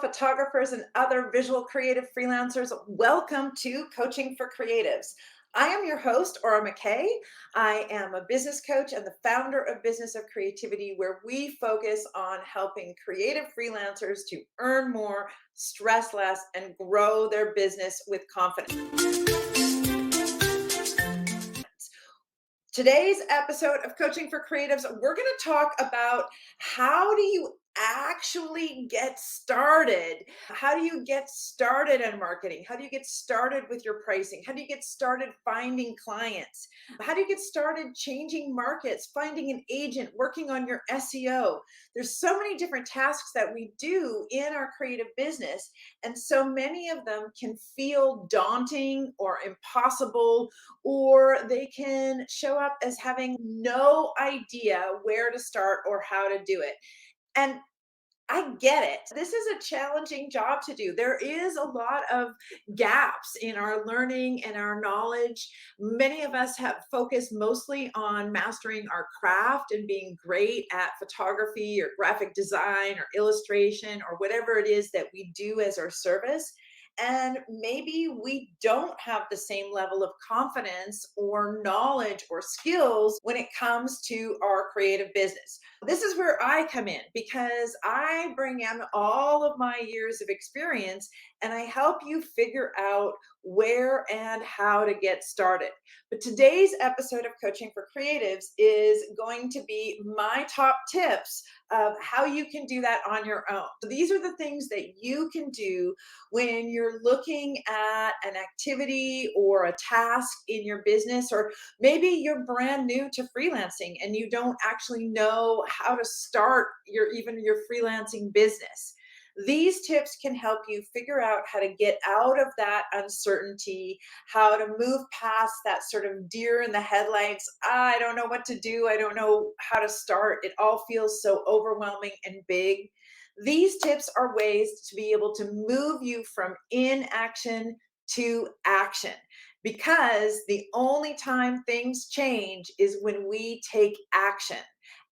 photographers, and other visual creative freelancers. Welcome to Coaching for Creatives. I am your host, McKay. I am a business coach and the founder of Business of Creativity, where we focus on helping creative freelancers to earn more, stress less, and grow their business with confidence. Today's episode of Coaching for Creatives, we're going to talk about how do you actually get started? How do you get started in marketing? How do you get started with your pricing? How do you get started finding clients? How do you get started changing markets, finding an agent, working on your SEO? There's so many different tasks that we do in our creative business, and so many of them can feel daunting or impossible, or they can show up as having no idea where to start or how to do it. And I get it. This is a challenging job to do. There is a lot of gaps in our learning and our knowledge. Many of us have focused mostly on mastering our craft and being great at photography or graphic design or illustration or whatever it is that we do as our service. And maybe we don't have the same level of confidence or knowledge or skills when it comes to our creative business. This is where I come in because I bring in all of my years of experience and I help you figure out where and how to get started. But today's episode of Coaching for Creatives is going to be my top tips of how you can do that on your own. So these are the things that you can do when you're looking at an activity or a task in your business, or maybe you're brand new to freelancing and you don't actually know how to start your freelancing business. These tips can help you figure out how to get out of that uncertainty, how to move past that sort of deer in the headlights. I don't know what to do. I don't know how to start. It all feels so overwhelming and big. These tips are ways to be able to move you from inaction to action, because the only time things change is when we take action.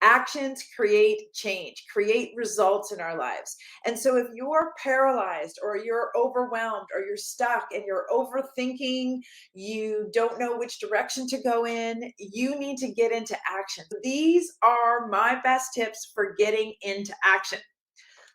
Actions create change, create results in our lives. And so if you're paralyzed or you're overwhelmed or you're stuck and you're overthinking, you don't know which direction to go in, you need to get into action. These are my best tips for getting into action.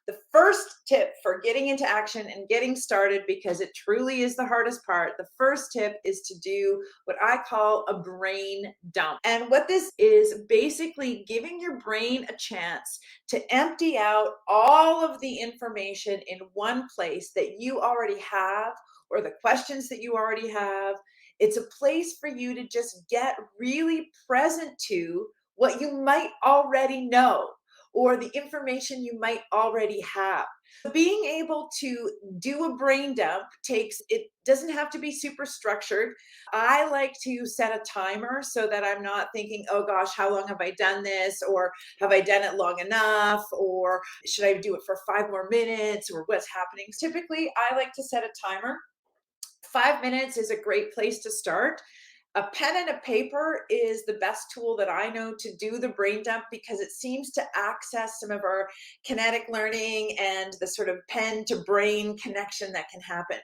The first tip for getting into action and getting started, because it truly is the hardest part, the first tip is to do what I call a brain dump. And what this is basically giving your brain a chance to empty out all of the information in one place that you already have, or the questions that you already have. It's a place for you to just get really present to what you might already know, or the information you might already have. Being able to do a brain dump it doesn't have to be super structured. I like to set a timer so that I'm not thinking, oh gosh, how long have I done this? Or have I done it long enough? Or should I do it for 5 more minutes? Or what's happening? Typically, I like to set a timer. 5 minutes is a great place to start. A pen and a paper is the best tool that I know to do the brain dump, because it seems to access some of our kinetic learning and the sort of pen to brain connection that can happen.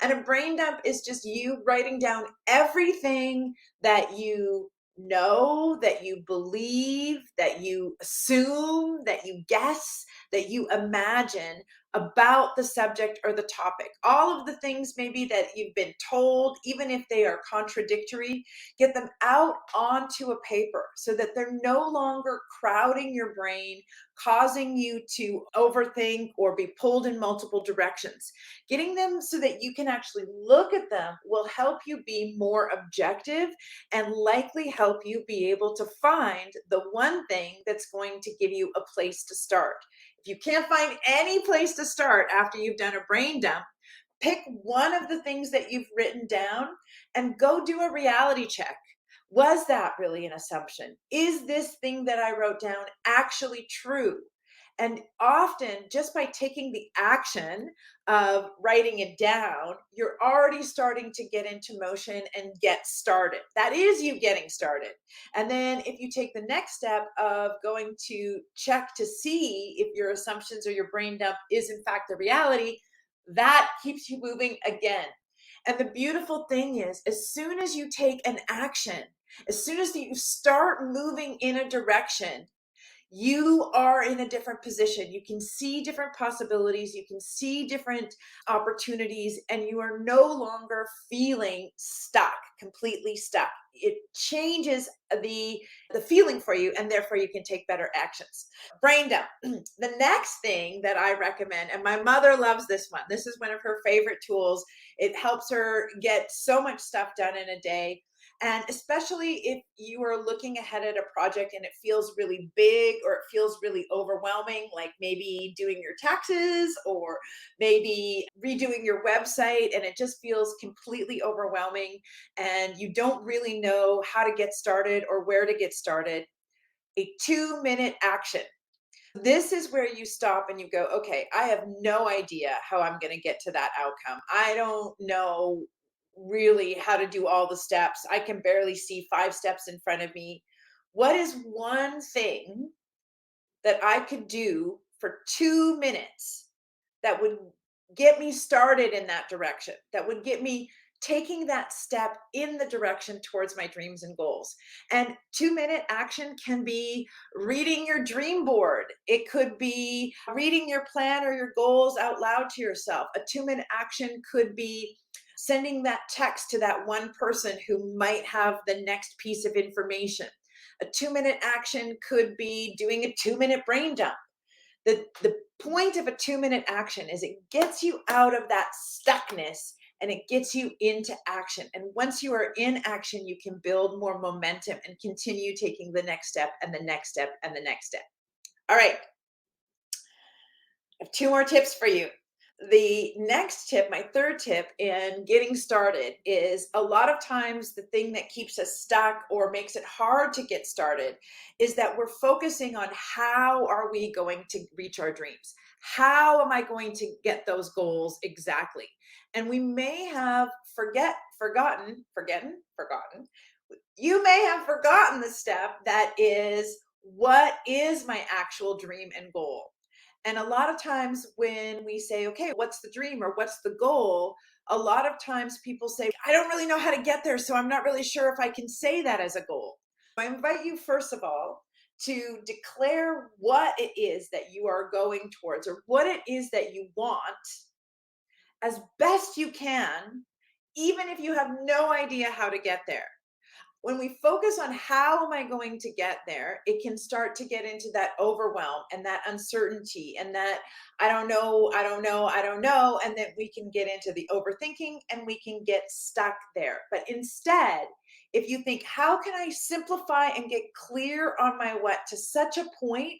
And a brain dump is just you writing down everything that you know, that you believe, that you assume, that you guess, that you imagine about the subject or the topic. All of the things maybe that you've been told, even if they are contradictory, get them out onto a paper so that they're no longer crowding your brain, causing you to overthink or be pulled in multiple directions. Getting them so that you can actually look at them will help you be more objective and likely help you be able to find the one thing that's going to give you a place to start. If you can't find any place to start after you've done a brain dump, pick one of the things that you've written down and go do a reality check. Was that really an assumption? Is this thing that I wrote down actually true? And often, just by taking the action of writing it down, you're already starting to get into motion and get started. That is you getting started. And then, if you take the next step of going to check to see if your assumptions or your brain dump is in fact the reality, that keeps you moving again. And the beautiful thing is, as soon as you take an action, as soon as you start moving in a direction, you are in a different position. You can see different possibilities, you can see different opportunities, and you are no longer feeling stuck, completely stuck. It changes the feeling for you, and therefore you can take better actions. Brain dump. The next thing that I recommend, and my mother loves this one. This is one of her favorite tools. It helps her get so much stuff done in a day. And especially if you are looking ahead at a project and it feels really big or it feels really overwhelming, like maybe doing your taxes or maybe redoing your website, and it just feels completely overwhelming and you don't really know how to get started or where to get started, a 2-minute action. This is where you stop and you go, okay, I have no idea how I'm going to get to that outcome. I don't know really how to do all the steps. I can barely see 5 steps in front of me. What is one thing that I could do for 2 minutes that would get me started in that direction, that would get me taking that step in the direction towards my dreams and goals? And 2-minute action can be reading your dream board. It could be reading your plan or your goals out loud to yourself. A 2-minute action could be sending that text to that one person who might have the next piece of information. A 2-minute action could be doing a 2-minute brain dump. The point of a 2-minute action is it gets you out of that stuckness and it gets you into action. And once you are in action, you can build more momentum and continue taking the next step and the next step and the next step. All right, I have 2 more tips for you. The next tip, my third tip in getting started, is a lot of times the thing that keeps us stuck or makes it hard to get started is that we're focusing on how are we going to reach our dreams? How am I going to get those goals exactly? And we may have forgotten. You may have forgotten the step that is, what is my actual dream and goal? And a lot of times when we say, okay, what's the dream or what's the goal? A lot of times people say, I don't really know how to get there, so I'm not really sure if I can say that as a goal. I invite you, first of all, to declare what it is that you are going towards or what it is that you want as best you can, even if you have no idea how to get there. When we focus on how am I going to get there, it can start to get into that overwhelm and that uncertainty and that I don't know, I don't know, I don't know. And then we can get into the overthinking and we can get stuck there. But instead, if you think, how can I simplify and get clear on my what to such a point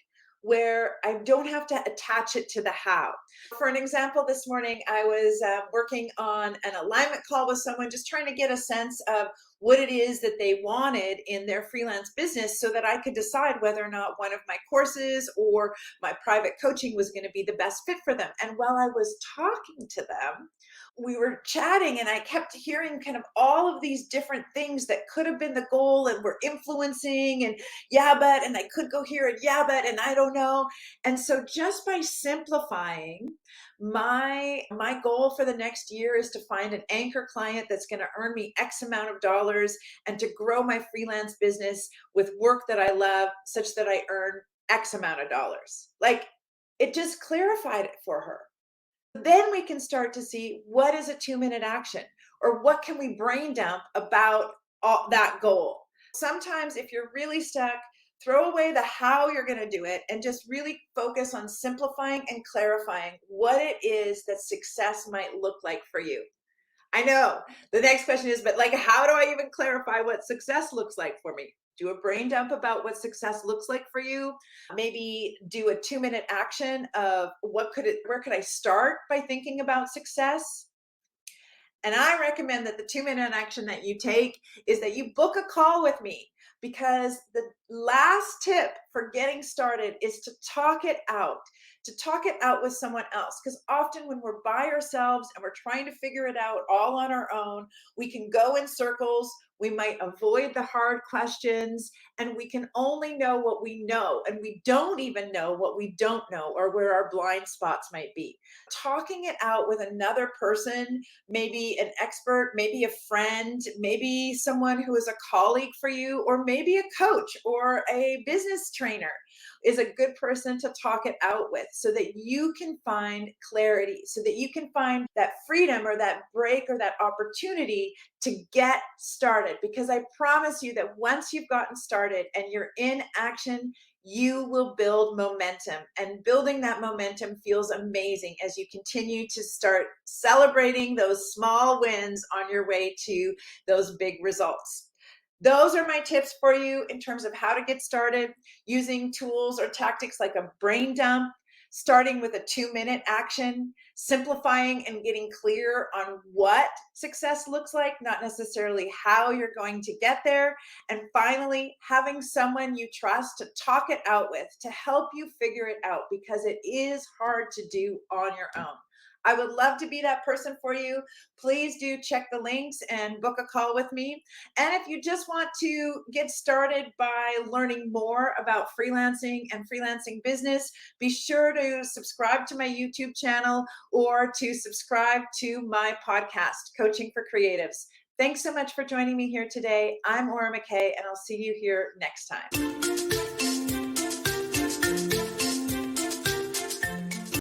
where I don't have to attach it to the how? For an example, this morning I was working on an alignment call with someone, just trying to get a sense of what it is that they wanted in their freelance business so that I could decide whether or not one of my courses or my private coaching was going to be the best fit for them. And while I was talking to them, we were chatting and I kept hearing kind of all of these different things that could have been the goal and were influencing, and yeah, but, and I could go here and yeah, but, and I don't know. And so just by simplifying, my goal for the next year is to find an anchor client that's going to earn me X amount of dollars and to grow my freelance business with work that I love such that I earn X amount of dollars. Like, it just clarified it for her. Then we can start to see what is a 2-minute action or what can we brain dump about that goal. Sometimes if you're really stuck, throw away the how you're going to do it and just really focus on simplifying and clarifying what it is that success might look like for you. I know the next question is, but like, how do I even clarify what success looks like for me? Do a brain dump about what success looks like for you. Maybe do a 2-minute action of where could I start by thinking about success? And I recommend that the 2-minute action that you take is that you book a call with me. because the last tip for getting started is to talk it out with someone else. Because often when we're by ourselves and we're trying to figure it out all on our own, we can go in circles. We might avoid the hard questions, and we can only know what we know. And we don't even know what we don't know or where our blind spots might be. Talking it out with another person, maybe an expert, maybe a friend, maybe someone who is a colleague for you, or maybe a coach or a business trainer is a good person to talk it out with so that you can find clarity, so that you can find that freedom or that break or that opportunity to get started. Because I promise you that once you've gotten started and you're in action, you will build momentum. And building that momentum feels amazing as you continue to start celebrating those small wins on your way to those big results. Those are my tips for you in terms of how to get started using tools or tactics like a brain dump, starting with a 2-minute action, simplifying and getting clear on what success looks like, not necessarily how you're going to get there. And finally, having someone you trust to talk it out with to help you figure it out because it is hard to do on your own. I would love to be that person for you. Please do check the links and book a call with me. And if you just want to get started by learning more about freelancing and freelancing business, be sure to subscribe to my YouTube channel or to subscribe to my podcast, Coaching for Creatives. Thanks so much for joining me here today. I'm Aura McKay, and I'll see you here next time.